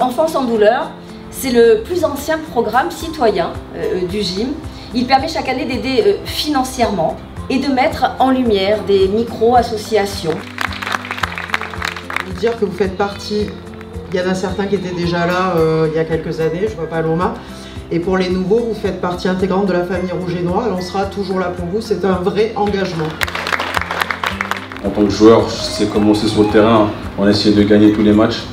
Enfants sans douleur, c'est le plus ancien programme citoyen du GIM. Il permet chaque année d'aider financièrement et de mettre en lumière des micro-associations. Vous dire que vous faites partie, il y en a certains qui étaient déjà là il y a quelques années, je vois Paloma, et pour les nouveaux, vous faites partie intégrante de la famille Rouge et Noir et on sera toujours là pour vous, c'est un vrai engagement. En tant que joueur, je sais comment c'est sur le terrain, on essaie de gagner tous les matchs,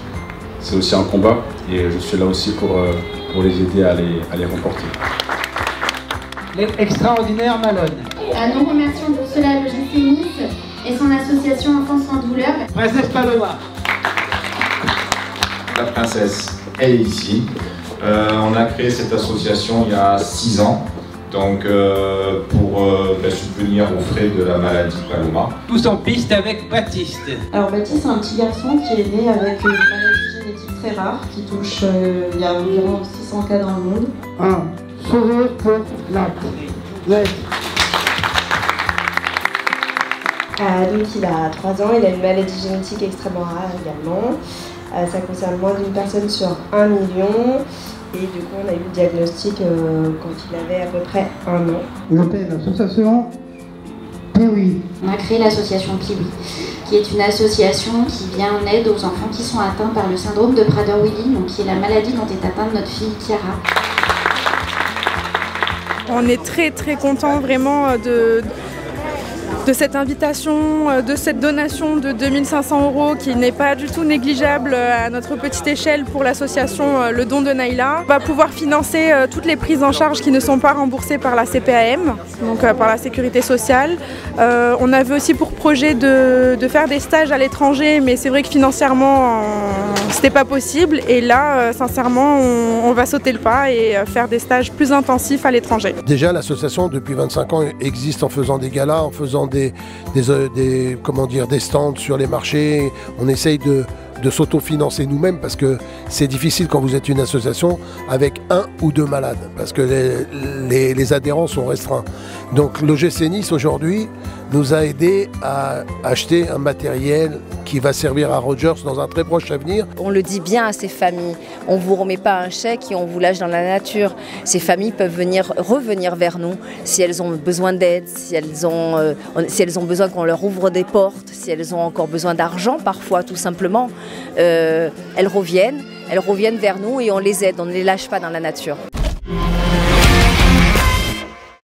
c'est aussi un combat et je suis là aussi pour les aider à les remporter. L'extraordinaire Malone. Nous remercions pour cela le GC Nice et son association Enfants sans douleur. Princesse Paloma. La princesse est ici. On a créé cette association il y a 6 ans, donc pour subvenir aux frais de la maladie Paloma. Tous en piste avec Baptiste. Alors Baptiste, c'est un petit garçon qui est né avec une maladie génétique très rare qui touche, il y a environ 600 cas dans le monde. Un sourire pour la donc il a 3 ans, il a une maladie génétique extrêmement rare également. Ça concerne moins d'une personne sur 1 million. Et du coup on a eu le diagnostic quand il avait à peu près 1 an. L'association Piwi. On a créé l'association Piwi, qui est une association qui vient en aide aux enfants qui sont atteints par le syndrome de Prader-Willi, donc qui est la maladie dont est atteinte notre fille Chiara. On est très contents vraiment de cette invitation, de cette donation de 2500 € qui n'est pas du tout négligeable à notre petite échelle pour l'association Le Don de Naïla. On va pouvoir financer toutes les prises en charge qui ne sont pas remboursées par la CPAM, donc par la Sécurité sociale. On avait aussi pour projet de faire des stages à l'étranger, mais c'est vrai que financièrement c'était pas possible et là sincèrement on va sauter le pas et faire des stages plus intensifs à l'étranger. Déjà l'association depuis 25 ans existe en faisant des galas, en faisant des stands sur les marchés. On essaye de s'autofinancer nous-mêmes parce que c'est difficile quand vous êtes une association avec 1 ou 2 malades parce que les adhérents sont restreints. Donc l'OGC Nice aujourd'hui nous a aidé à acheter un matériel qui va servir à Rogers dans un très proche avenir. On le dit bien à ces familles, on ne vous remet pas un chèque et on vous lâche dans la nature. Ces familles peuvent revenir vers nous si elles ont besoin d'aide, si elles ont besoin qu'on leur ouvre des portes, si elles ont encore besoin d'argent parfois tout simplement. Elles reviennent vers nous et on les aide, on ne les lâche pas dans la nature.